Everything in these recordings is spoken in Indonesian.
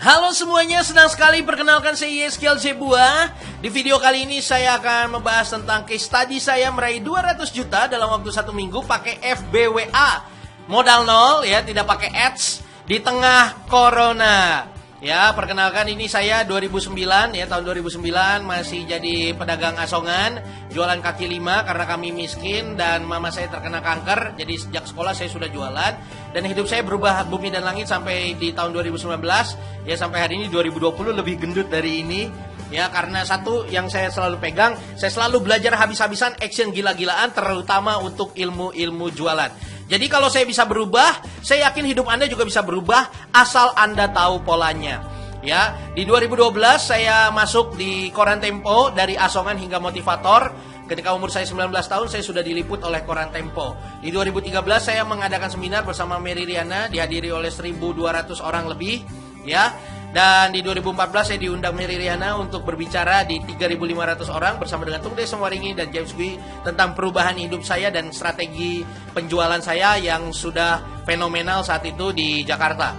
Halo semuanya, senang sekali perkenalkan saya Yeskiel Zebua. Di video kali ini saya akan membahas tentang case study saya meraih 200 juta dalam waktu 1 minggu pakai FBWA. Modal nol ya, tidak pakai ads di tengah corona. Ya, perkenalkan ini saya 2009 ya, tahun 2009 masih jadi pedagang asongan, jualan kaki lima karena kami miskin dan mama saya terkena kanker. Jadi sejak sekolah saya sudah jualan dan hidup saya berubah bumi dan langit sampai di tahun 2019 ya, sampai hari ini 2020 lebih gendut dari ini. Ya, karena satu yang saya selalu pegang, saya selalu belajar habis-habisan, action gila-gilaan, terutama untuk ilmu-ilmu jualan. Jadi kalau saya bisa berubah, saya yakin hidup Anda juga bisa berubah asal Anda tahu polanya. Ya, di 2012 saya masuk di Koran Tempo dari asongan hingga motivator. Ketika umur saya 19 tahun, saya sudah diliput oleh Koran Tempo. Di 2013 saya mengadakan seminar bersama Mary Riana, dihadiri oleh 1.200 orang lebih, ya. Dan di 2014 saya diundang Mary Riana untuk berbicara di 3.500 orang bersama dengan Tung Desem Waringin dan James Gui tentang perubahan hidup saya dan strategi penjualan saya yang sudah fenomenal saat itu di Jakarta.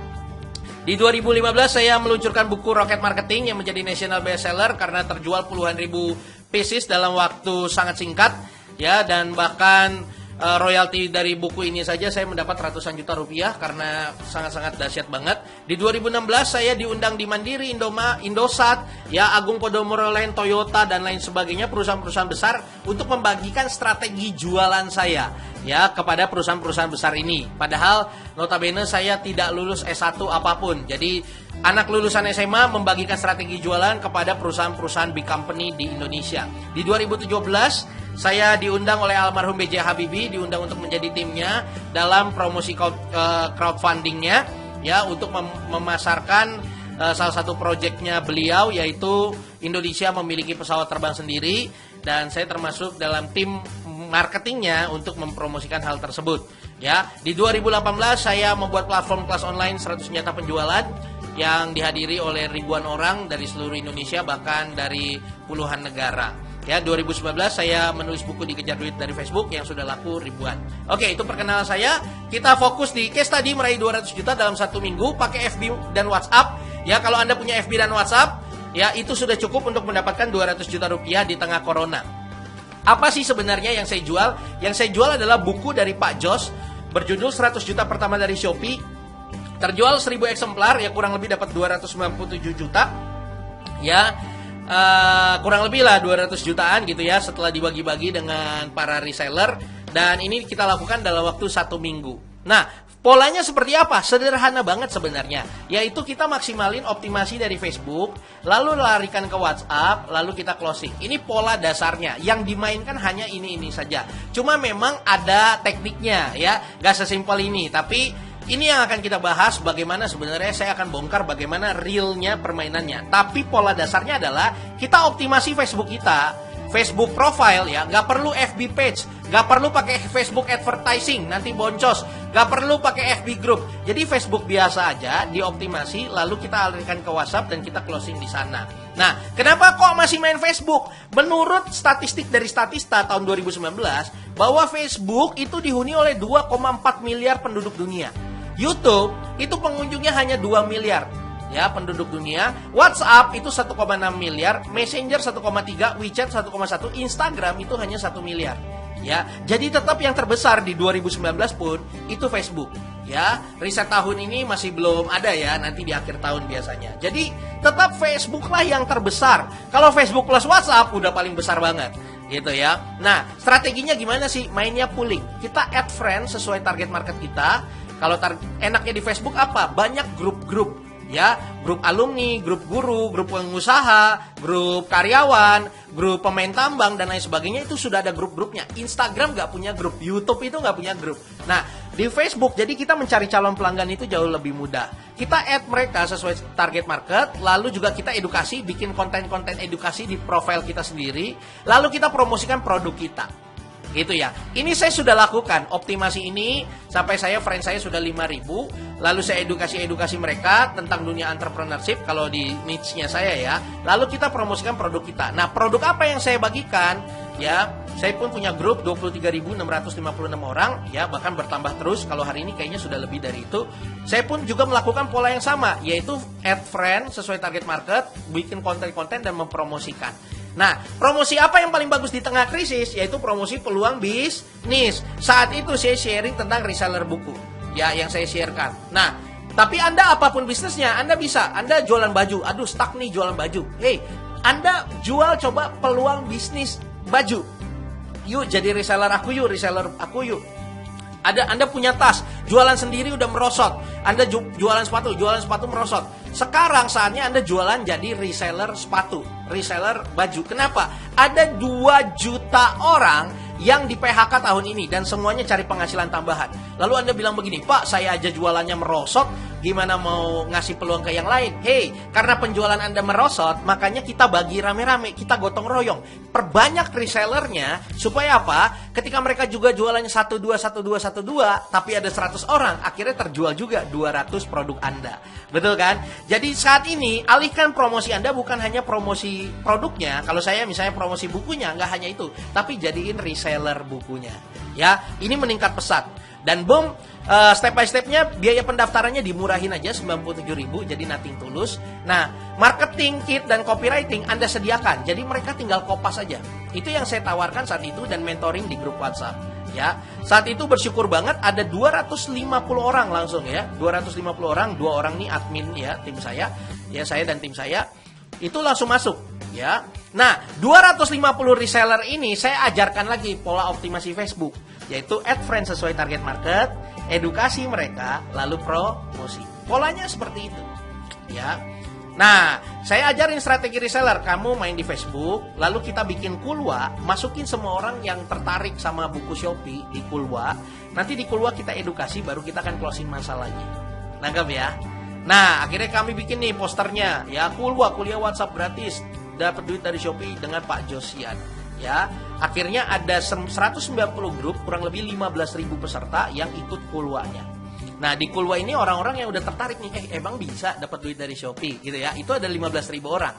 Di 2015 saya meluncurkan buku Rocket Marketing yang menjadi national bestseller karena terjual puluhan ribu pieces dalam waktu sangat singkat, ya, dan bahkan royalti dari buku ini saja saya mendapat ratusan juta rupiah karena sangat-sangat dahsyat banget. Di 2016 saya diundang di Mandiri, Indosat, ya, Agung Podomoro Land, Toyota dan lain sebagainya, perusahaan-perusahaan besar untuk membagikan strategi jualan saya ya kepada perusahaan-perusahaan besar ini. Padahal notabene saya tidak lulus S1 apapun. Jadi anak lulusan SMA membagikan strategi jualan kepada perusahaan-perusahaan big company di Indonesia. Di 2017 saya diundang oleh almarhum B.J. Habibie, diundang untuk menjadi timnya dalam promosi crowdfundingnya, ya, untuk memasarkan salah satu proyeknya beliau, yaitu Indonesia memiliki pesawat terbang sendiri, dan saya termasuk dalam tim marketingnya untuk mempromosikan hal tersebut. Ya, di 2018 saya membuat platform kelas online 100 senjata penjualan yang dihadiri oleh ribuan orang dari seluruh Indonesia, bahkan dari puluhan negara. Ya, 2019 saya menulis buku Dikejar Duit dari Facebook yang sudah laku ribuan. Oke, itu perkenalan saya. Kita fokus di case tadi meraih 200 juta dalam 1 minggu pakai FB dan WhatsApp. Ya, kalau Anda punya FB dan WhatsApp, ya, itu sudah cukup untuk mendapatkan 200 juta rupiah di tengah corona. Apa sih sebenarnya yang saya jual? Yang saya jual adalah buku dari Pak Jos berjudul 100 juta pertama dari Shopee. Terjual 1000 eksemplar, ya, kurang lebih dapat 297 juta. Ya, kurang lebih lah 200 jutaan gitu ya setelah dibagi-bagi dengan para reseller, dan ini kita lakukan dalam waktu 1 minggu. Nah, polanya seperti apa? Sederhana banget sebenarnya, yaitu kita maksimalin optimasi dari Facebook, lalu larikan ke WhatsApp, lalu kita closing. Ini pola dasarnya, yang dimainkan hanya ini saja. Cuma memang ada tekniknya ya, gak sesimpel ini, tapi ini yang akan kita bahas, bagaimana sebenarnya saya akan bongkar bagaimana realnya permainannya. Tapi pola dasarnya adalah kita optimasi Facebook kita, Facebook profile ya, gak perlu FB page, gak perlu pakai Facebook advertising, nanti boncos, gak perlu pakai FB group. Jadi Facebook biasa aja dioptimasi, lalu kita alirkan ke WhatsApp dan kita closing di sana. Nah, kenapa kok masih main Facebook? Menurut statistik dari Statista tahun 2019, bahwa Facebook itu dihuni oleh 2,4 miliar penduduk dunia. YouTube itu pengunjungnya hanya 2 miliar ya penduduk dunia. WhatsApp itu 1,6 miliar, Messenger 1,3, WeChat 1,1, Instagram itu hanya 1 miliar. Ya, jadi tetap yang terbesar di 2019 pun itu Facebook. Ya, riset tahun ini masih belum ada ya, nanti di akhir tahun biasanya. Jadi tetap Facebook lah yang terbesar. Kalau Facebook plus WhatsApp udah paling besar banget. Gitu ya. Nah, strateginya gimana sih? Mainnya pooling. Kita add friends sesuai target market kita. Kalau enaknya di Facebook apa? Banyak grup-grup ya, grup alumni, grup guru, grup pengusaha, grup karyawan, grup pemain tambang dan lain sebagainya, itu sudah ada grup-grupnya. Instagram nggak punya grup, YouTube itu nggak punya grup. Nah, di Facebook jadi kita mencari calon pelanggan itu jauh lebih mudah. Kita add mereka sesuai target market, lalu juga kita edukasi, bikin konten-konten edukasi di profil kita sendiri, lalu kita promosikan produk kita. Gitu ya. Ini saya sudah lakukan optimasi ini sampai friend saya sudah 5.000. Lalu saya edukasi mereka tentang dunia entrepreneurship kalau di niche-nya saya ya. Lalu kita promosikan produk kita. Nah, produk apa yang saya bagikan? ya. Saya pun punya grup 23.656 orang, ya, bahkan bertambah terus. Kalau hari ini kayaknya sudah lebih dari itu. Saya pun juga melakukan pola yang sama, yaitu add friend sesuai target market, bikin konten-konten dan mempromosikan. Nah, promosi apa yang paling bagus di tengah krisis? Yaitu promosi peluang bisnis. Saat itu saya sharing tentang reseller buku, ya, yang saya sharekan. Nah, tapi Anda apapun bisnisnya, Anda bisa. Anda jualan baju, aduh stuck nih jualan baju. Hey, Anda jual coba peluang bisnis baju. Yuk jadi reseller aku yuk, reseller aku yuk. Anda punya tas, jualan sendiri udah merosot. Anda jualan sepatu merosot. Sekarang saatnya Anda jualan jadi reseller sepatu, reseller baju. Kenapa? Ada 2 juta orang yang di PHK tahun ini dan semuanya cari penghasilan tambahan. Lalu Anda bilang begini, Pak, saya aja jualannya merosot, gimana mau ngasih peluang ke yang lain? Hey, karena penjualan Anda merosot, makanya kita bagi rame-rame, kita gotong royong. Perbanyak resellernya, supaya apa? Ketika mereka juga jualannya 12, tapi ada 100 orang, akhirnya terjual juga 200 produk Anda. Betul kan? Jadi saat ini, alihkan promosi Anda bukan hanya promosi produknya. Kalau saya misalnya promosi bukunya, nggak hanya itu, tapi jadiin reseller bukunya. Ya, ini meningkat pesat. Dan boom, step by stepnya biaya pendaftarannya dimurahin aja 97.000, jadi nothing tulus. Nah, marketing kit dan copywriting Anda sediakan, jadi mereka tinggal kopas aja. Itu yang saya tawarkan saat itu dan mentoring di grup WhatsApp. Ya, saat itu bersyukur banget ada 250 orang langsung ya, 250 orang, 2 orang nih admin ya, tim saya, ya saya dan tim saya itu langsung masuk ya. Nah, 250 reseller ini saya ajarkan lagi pola optimasi Facebook, yaitu add friend sesuai target market, edukasi mereka, lalu promosi. Polanya seperti itu. Ya. Nah, saya ajarin strategi reseller. Kamu main di Facebook, lalu kita bikin Kulwa, masukin semua orang yang tertarik sama buku Shopee di Kulwa. Nanti di Kulwa kita edukasi, baru kita akan closing masa lagi. Nangkep ya? Nah, akhirnya kami bikin nih posternya, ya, Kulwa, kuliah WhatsApp gratis, dapat duit dari Shopee dengan Pak Josian. Ya, akhirnya ada 190 grup, kurang lebih 15.000 peserta yang ikut Kulwanya. Nah, di Kulwa ini orang-orang yang udah tertarik nih, emang bisa dapat duit dari Shopee gitu ya. Itu ada 15.000 orang.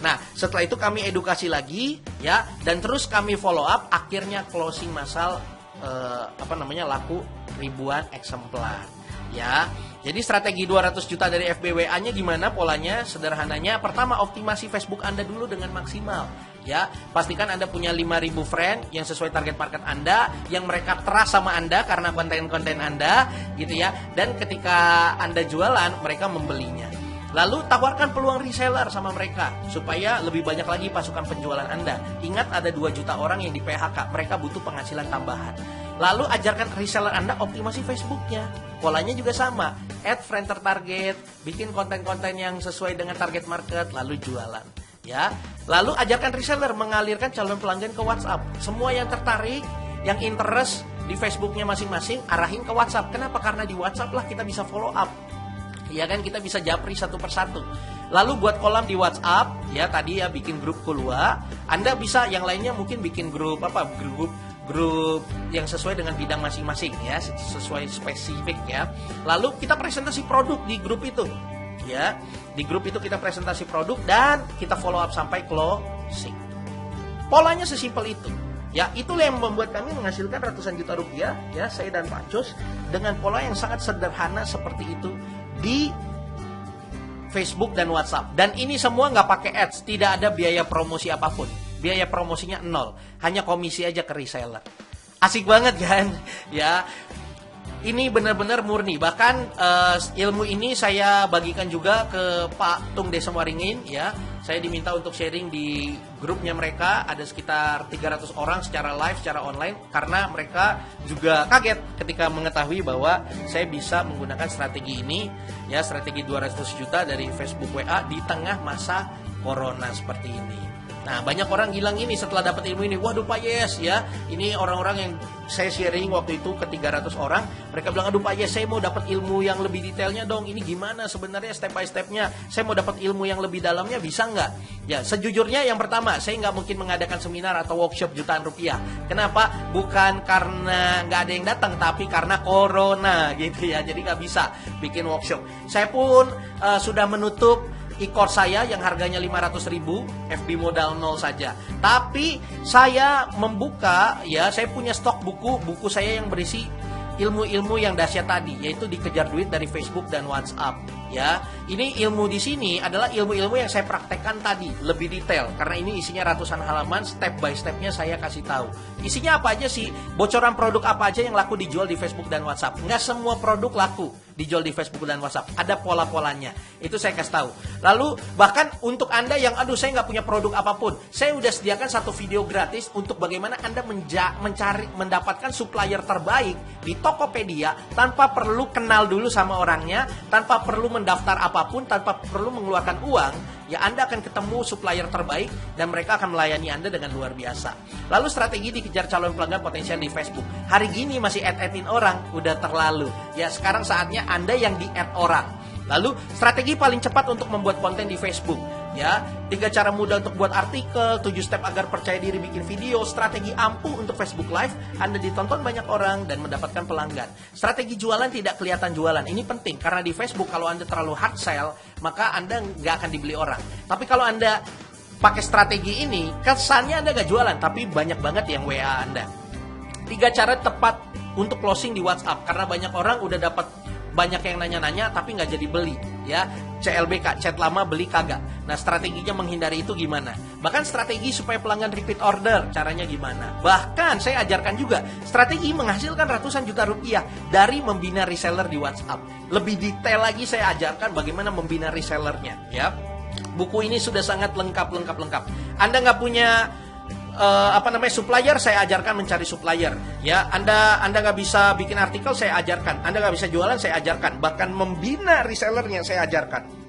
Nah, setelah itu kami edukasi lagi ya, dan terus kami follow up, akhirnya closing masal laku ribuan eksemplar. Ya. Jadi strategi 200 juta dari FBWA-nya gimana polanya? Sederhananya, pertama optimasi Facebook Anda dulu dengan maksimal. Ya, pastikan Anda punya 5.000 friend yang sesuai target market Anda, yang mereka trust sama Anda karena konten-konten Anda, gitu ya. Dan ketika Anda jualan, mereka membelinya. Lalu tawarkan peluang reseller sama mereka supaya lebih banyak lagi pasukan penjualan Anda. Ingat ada 2 juta orang yang di PHK, mereka butuh penghasilan tambahan. Lalu ajarkan reseller Anda optimasi Facebooknya. Polanya juga sama, add friend tertarget, bikin konten-konten yang sesuai dengan target market, lalu jualan. Ya, lalu ajarkan reseller mengalirkan calon pelanggan ke WhatsApp. Semua yang tertarik, yang interest di Facebooknya masing-masing, arahin ke WhatsApp. Kenapa? Karena di WhatsApp lah kita bisa follow up. Ya kan, kita bisa japri satu persatu. Lalu buat kolam di WhatsApp, ya tadi ya bikin grup Kulwa. Anda bisa yang lainnya mungkin bikin grup grup yang sesuai dengan bidang masing-masing ya, sesuai spesifik ya. Lalu kita presentasi produk di grup itu. Ya, di grup itu kita presentasi produk dan kita follow up sampai closing. Polanya sesimpel itu. Ya, itulah yang membuat kami menghasilkan ratusan juta rupiah ya, saya dan Pak Jos dengan pola yang sangat sederhana seperti itu di Facebook dan WhatsApp. Dan ini semua nggak pakai ads, tidak ada biaya promosi apapun. Biaya promosinya 0, hanya komisi aja ke reseller. Asik banget kan? Ya, ini benar-benar murni. Bahkan ilmu ini saya bagikan juga ke Pak Tung Desa Waringin. Ya, saya diminta untuk sharing di grupnya mereka. Ada sekitar 300 orang secara live, secara online. Karena mereka juga kaget ketika mengetahui bahwa saya bisa menggunakan strategi ini, ya, strategi 200 juta dari Facebook WA di tengah masa corona seperti ini. Nah, banyak orang bilang ini setelah dapat ilmu ini, waduh Pak Yes ya, ini orang-orang yang saya sharing waktu itu ke 300 orang, mereka bilang, aduh Pak Yes, saya mau dapat ilmu yang lebih detailnya dong, ini gimana sebenarnya step by stepnya, saya mau dapat ilmu yang lebih dalamnya, bisa nggak? Ya, sejujurnya yang pertama, saya nggak mungkin mengadakan seminar atau workshop jutaan rupiah. Kenapa? Bukan karena nggak ada yang datang, tapi karena corona gitu ya, jadi nggak bisa bikin workshop. Saya pun sudah menutup e-course saya yang harganya 500.000, FB modal 0 saja. Tapi saya membuka, ya saya punya stok buku saya yang berisi ilmu-ilmu yang dahsyat tadi, yaitu dikejar duit dari Facebook dan WhatsApp. Ya, ini ilmu di sini adalah ilmu-ilmu yang saya praktekkan tadi lebih detail karena ini isinya ratusan halaman, step by stepnya saya kasih tahu. Isinya apa aja sih? Bocoran produk apa aja yang laku dijual di Facebook dan WhatsApp? Nggak semua produk laku dijual di Facebook dan WhatsApp. Ada pola-polanya. Itu saya kasih tahu. Lalu bahkan untuk Anda yang saya nggak punya produk apapun, saya udah sediakan satu video gratis untuk bagaimana Anda mendapatkan supplier terbaik di Tokopedia tanpa perlu kenal dulu sama orangnya, tanpa perlu mendaftar apapun, tanpa perlu mengeluarkan uang. Ya, Anda akan ketemu supplier terbaik dan mereka akan melayani Anda dengan luar biasa. Lalu strategi dikejar calon pelanggan potensial di Facebook. Hari gini masih add-in orang, udah terlalu. Ya, sekarang saatnya Anda yang di-add orang. Lalu strategi paling cepat untuk membuat konten di Facebook. Ya, 3 cara mudah untuk buat artikel, 7 step agar percaya diri bikin video, strategi ampuh untuk Facebook Live, Anda ditonton banyak orang dan mendapatkan pelanggan. Strategi jualan tidak kelihatan jualan, ini penting karena di Facebook kalau Anda terlalu hard sell, maka Anda nggak akan dibeli orang. Tapi kalau Anda pakai strategi ini, kesannya Anda nggak jualan, tapi banyak banget yang WA Anda. 3 cara tepat untuk closing di WhatsApp, karena banyak orang udah dapat banyak yang nanya-nanya tapi nggak jadi beli, ya. CLBK, chat lama beli kagak. Nah, strateginya menghindari itu gimana? Bahkan strategi supaya pelanggan repeat order, caranya gimana? Bahkan saya ajarkan juga strategi menghasilkan ratusan juta rupiah dari membina reseller di WhatsApp. Lebih detail lagi saya ajarkan bagaimana membina resellernya, ya. Buku ini sudah sangat lengkap. Anda nggak punya supplier, saya ajarkan mencari supplier. Ya, Anda nggak bisa bikin artikel, saya ajarkan. Anda nggak bisa jualan, saya ajarkan. Bahkan membina resellernya saya ajarkan.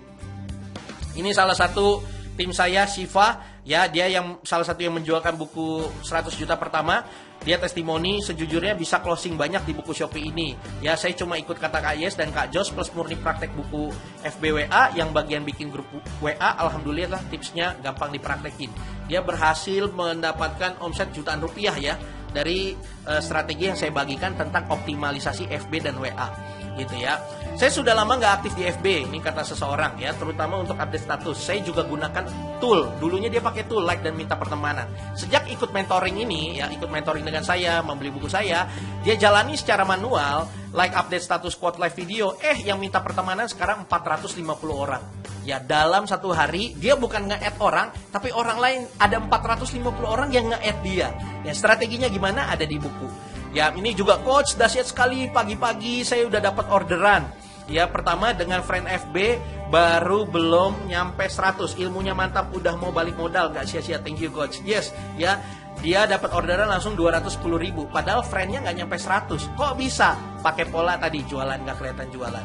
Ini salah satu tim saya, Siva. Ya, dia yang salah satu yang menjualkan buku 100 juta pertama. Dia testimoni sejujurnya bisa closing banyak di buku Shopee ini. Ya, saya cuma ikut kata Kak Yes dan Kak Jos plus murni praktek buku FBWA yang bagian bikin grup WA. Alhamdulillah tipsnya gampang dipraktekin. Dia berhasil mendapatkan omset jutaan rupiah ya dari strategi yang saya bagikan tentang optimalisasi FB dan WA. Gitu ya. Saya sudah lama nggak aktif di FB, ini kata seseorang ya, terutama untuk update status. Saya juga gunakan tool. Dulunya dia pakai tool like dan minta pertemanan. Sejak ikut mentoring ini, ya ikut mentoring dengan saya, membeli buku saya, dia jalani secara manual, like update status quote live video, yang minta pertemanan sekarang 450 orang. Ya dalam satu hari, dia bukan nge-add orang, tapi orang lain ada 450 orang yang nge-add dia. Ya strateginya gimana ada di buku. Ya ini juga coach dahsyat sekali, pagi-pagi saya udah dapat orderan. Ya pertama dengan friend FB baru belum nyampe 100, ilmunya mantap, udah mau balik modal, gak sia-sia, thank you coach. Yes, ya dia dapat orderan langsung 210.000, padahal friendnya gak nyampe 100. Kok bisa? Pakai pola tadi, jualan gak kelihatan jualan.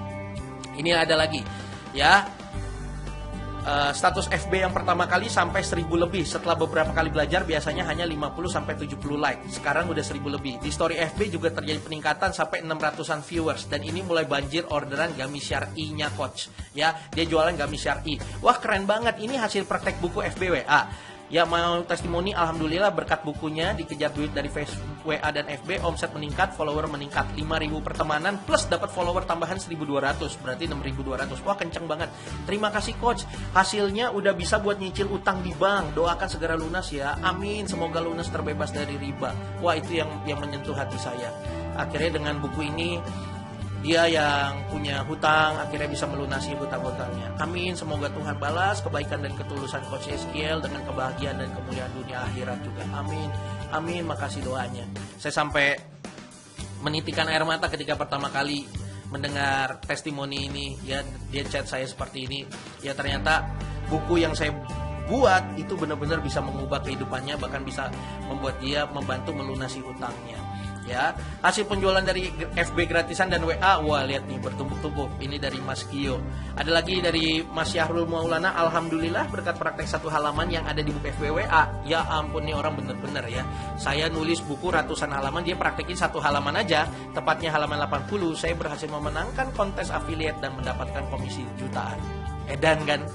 Ini ada lagi, ya status FB yang pertama kali sampai 1000 lebih. Setelah beberapa kali belajar biasanya hanya 50-70 like. Sekarang udah 1000 lebih. Di story FB juga terjadi peningkatan sampai 600-an viewers. Dan ini mulai banjir orderan gamis syar'i-nya coach. Ya, dia jualan gamis syar'i. Wah keren banget, ini hasil praktek buku FBWA. Ya mau testimoni, alhamdulillah berkat bukunya dikejar duit dari Facebook, WA dan FB, omset meningkat, follower meningkat 5.000 pertemanan plus dapat follower tambahan 1.200, berarti 6.200. Wah kenceng banget. Terima kasih coach. Hasilnya udah bisa buat nyicil utang di bank. Doakan segera lunas ya. Amin. Semoga lunas terbebas dari riba. Wah itu yang menyentuh hati saya. Akhirnya dengan buku ini dia yang punya hutang akhirnya bisa melunasi hutang-hutangnya. Amin. Semoga Tuhan balas kebaikan dan ketulusan Coach Eskiel dengan kebahagiaan dan kemuliaan dunia akhirat juga. Amin. Amin. Makasih doanya. Saya sampai menitikan air mata ketika pertama kali mendengar testimoni ini. Ya, dia chat saya seperti ini. Ya ternyata buku yang saya buat itu benar-benar bisa mengubah kehidupannya, bahkan bisa membuat dia membantu melunasi hutangnya. Ya, hasil penjualan dari FB gratisan dan WA, wah lihat nih bertumpuk-tumpuk. Ini dari Mas Gio. Ada lagi dari Mas Syahrul Maulana, alhamdulillah berkat praktek 1 halaman yang ada di buku FB WA. Ya ampun nih orang bener-bener ya. Saya nulis buku ratusan halaman, dia praktekin 1 halaman aja, tepatnya halaman 80. Saya berhasil memenangkan kontes affiliate dan mendapatkan komisi jutaan. Edan kan.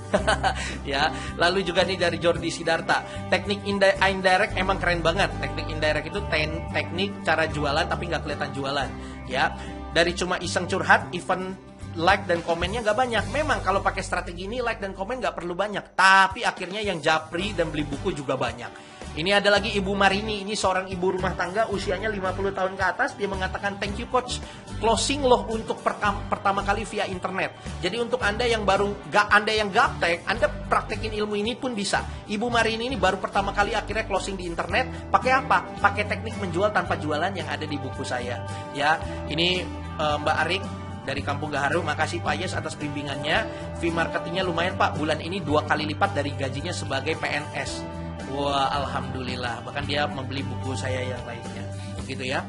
Ya, lalu juga nih dari Jordi Sidarta, teknik indirect emang keren banget. Teknik indirect itu teknik cara jualan tapi nggak kelihatan jualan. Ya, dari cuma iseng curhat, event like dan komennya nggak banyak. Memang kalau pakai strategi ini like dan komen nggak perlu banyak, tapi akhirnya yang japri dan beli buku juga banyak. Ini ada lagi Ibu Marini, ini seorang ibu rumah tangga usianya 50 tahun ke atas. Dia mengatakan, thank you coach, closing loh untuk pertama kali via internet. Jadi untuk Anda yang baru, Anda yang gaptek, Anda praktekin ilmu ini pun bisa. Ibu Marini ini baru pertama kali akhirnya closing di internet. Pakai apa? Pakai teknik menjual tanpa jualan yang ada di buku saya. Ya, ini Mbak Arik dari Kampung Gaharu, makasih Pak Yes atas bimbingannya. Fee marketingnya lumayan Pak, bulan ini 2 kali lipat dari gajinya sebagai PNS. Wah, alhamdulillah. Bahkan dia membeli buku saya yang lainnya, gitu ya.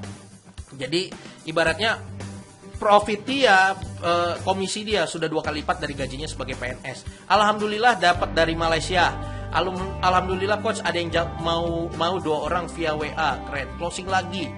Jadi ibaratnya profit dia, komisi dia sudah 2 kali lipat dari gajinya sebagai PNS. Alhamdulillah dapat dari Malaysia. Alhamdulillah coach, ada yang mau 2 orang via WA, keren. Closing lagi.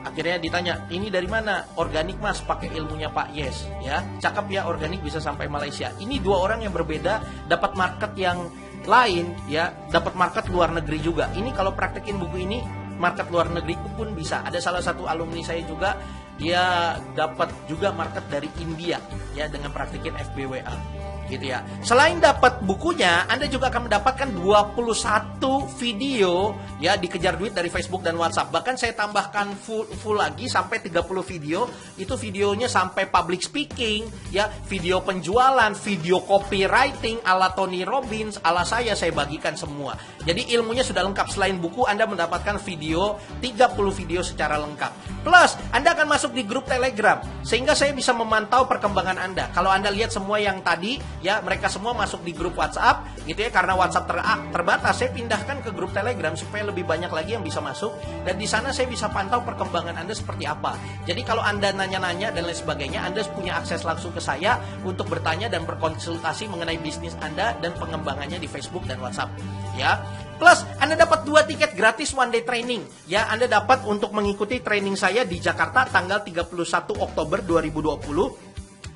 Akhirnya ditanya, ini dari mana? Organik mas, pakai ilmunya Pak Yes, ya. Cakep ya, organik bisa sampai Malaysia. Ini 2 orang yang berbeda, dapat market yang lain, ya, dapat market luar negeri juga. Ini kalau praktekin buku ini, market luar negeri pun bisa. Ada salah satu alumni saya juga, dia dapat juga market dari India, ya, dengan praktekin FBWA. Gitu ya. Selain dapat bukunya, Anda juga akan mendapatkan 21 video ya, dikejar duit dari Facebook dan WhatsApp. Bahkan saya tambahkan full lagi sampai 30 video. Itu videonya sampai public speaking, ya, video penjualan, video copywriting ala Tony Robbins, ala saya bagikan semua. Jadi ilmunya sudah lengkap. Selain buku, Anda mendapatkan video 30 video secara lengkap. Plus, Anda akan masuk di grup Telegram sehingga saya bisa memantau perkembangan Anda. Kalau Anda lihat semua yang tadi, ya, mereka semua masuk di grup WhatsApp, gitu ya. Karena WhatsApp terbatas, saya pindahkan ke grup Telegram supaya lebih banyak lagi yang bisa masuk. Dan di sana saya bisa pantau perkembangan Anda seperti apa. Jadi kalau Anda nanya-nanya dan lain sebagainya, Anda punya akses langsung ke saya untuk bertanya dan berkonsultasi mengenai bisnis Anda dan pengembangannya di Facebook dan WhatsApp, ya. Plus, Anda dapat 2 tiket gratis one day training. Ya, Anda dapat untuk mengikuti training saya di Jakarta tanggal 31 Oktober 2020.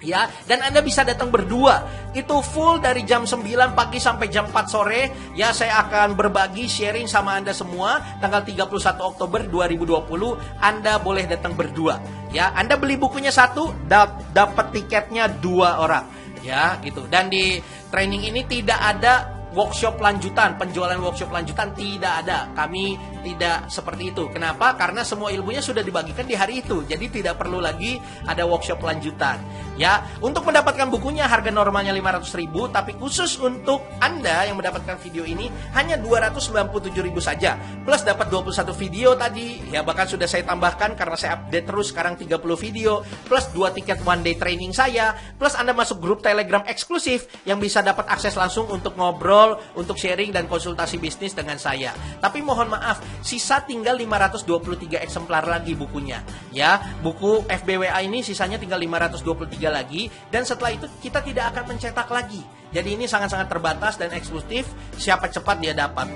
Ya, dan Anda bisa datang berdua. Itu full dari jam 9 pagi sampai jam 4 sore. Ya, saya akan berbagi sharing sama Anda semua. Tanggal 31 Oktober 2020, Anda boleh datang berdua. Ya, Anda beli bukunya 1, dapat tiketnya 2 orang. Ya, gitu. Dan di training ini tidak ada workshop lanjutan, penjualan workshop lanjutan tidak ada. Kami tidak seperti itu. Kenapa? Karena semua ilmunya sudah dibagikan di hari itu. Jadi tidak perlu lagi ada workshop lanjutan. Ya, untuk mendapatkan bukunya harga normalnya 500.000, tapi khusus untuk Anda yang mendapatkan video ini hanya 297.000 saja. Plus dapat 21 video tadi, ya, bahkan sudah saya tambahkan karena saya update terus sekarang 30 video, plus 2 tiket one day training saya, plus Anda masuk grup Telegram eksklusif yang bisa dapat akses langsung untuk ngobrol, untuk sharing dan konsultasi bisnis dengan saya. Tapi mohon maaf, sisa tinggal 523 eksemplar lagi bukunya. Ya, buku FBWA ini sisanya tinggal 523 lagi, dan setelah itu kita tidak akan mencetak lagi. Jadi ini sangat-sangat terbatas dan eksklusif, siapa cepat dia dapat.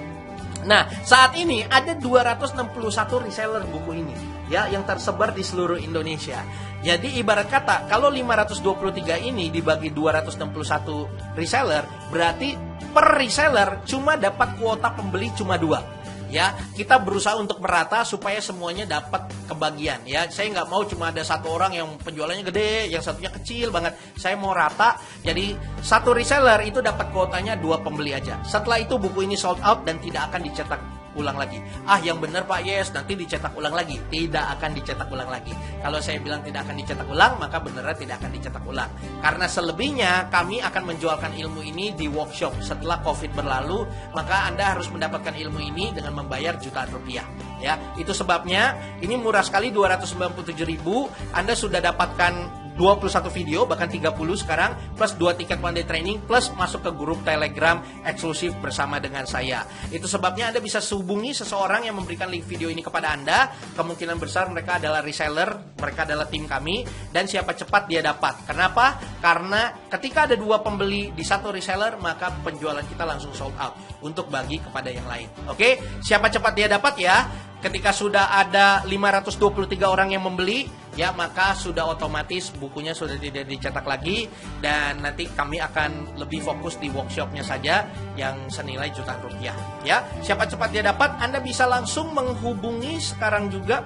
Nah, saat ini ada 261 reseller buku ini, ya, yang tersebar di seluruh Indonesia. Jadi ibarat kata, kalau 523 ini dibagi 261 reseller, berarti per reseller cuma dapat kuota pembeli cuma 2. Ya, kita berusaha untuk merata supaya semuanya dapat kebagian. Ya, saya nggak mau cuma ada 1 orang yang penjualannya gede, yang satunya kecil banget. Saya mau rata. Jadi 1 reseller itu dapat kuotanya 2 pembeli aja. Setelah itu buku ini sold out dan tidak akan dicetak ulang lagi. Ah, yang benar Pak Yes, nanti dicetak ulang lagi. Tidak akan dicetak ulang lagi. Kalau saya bilang tidak akan dicetak ulang, maka beneran tidak akan dicetak ulang. Karena selebihnya kami akan menjualkan ilmu ini di workshop. Setelah COVID berlalu, maka Anda harus mendapatkan ilmu ini dengan membayar jutaan rupiah. Ya, itu sebabnya ini murah sekali, 297.000. Anda sudah dapatkan 21 video, bahkan 30 sekarang, plus 2 tiket one day training, plus masuk ke grup Telegram eksklusif bersama dengan saya. Itu sebabnya Anda bisa hubungi seseorang yang memberikan link video ini kepada Anda. Kemungkinan besar mereka adalah reseller, mereka adalah tim kami, dan siapa cepat dia dapat. Kenapa? Karena ketika ada 2 pembeli di 1 reseller, maka penjualan kita langsung sold out untuk bagi kepada yang lain. Oke? Siapa cepat dia dapat ya. Ketika sudah ada 523 orang yang membeli, ya, maka sudah otomatis bukunya sudah tidak dicetak lagi, dan nanti kami akan lebih fokus di workshopnya saja yang senilai jutaan rupiah. Ya, siapa cepat dia dapat, Anda bisa langsung menghubungi sekarang juga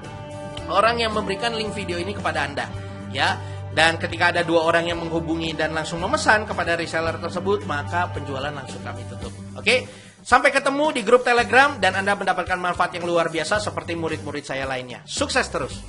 orang yang memberikan link video ini kepada Anda. Ya, Dan ketika ada 2 orang yang menghubungi dan langsung memesan kepada reseller tersebut, maka penjualan langsung kami tutup. Oke? Sampai ketemu di grup Telegram dan Anda mendapatkan manfaat yang luar biasa seperti murid-murid saya lainnya. Sukses terus!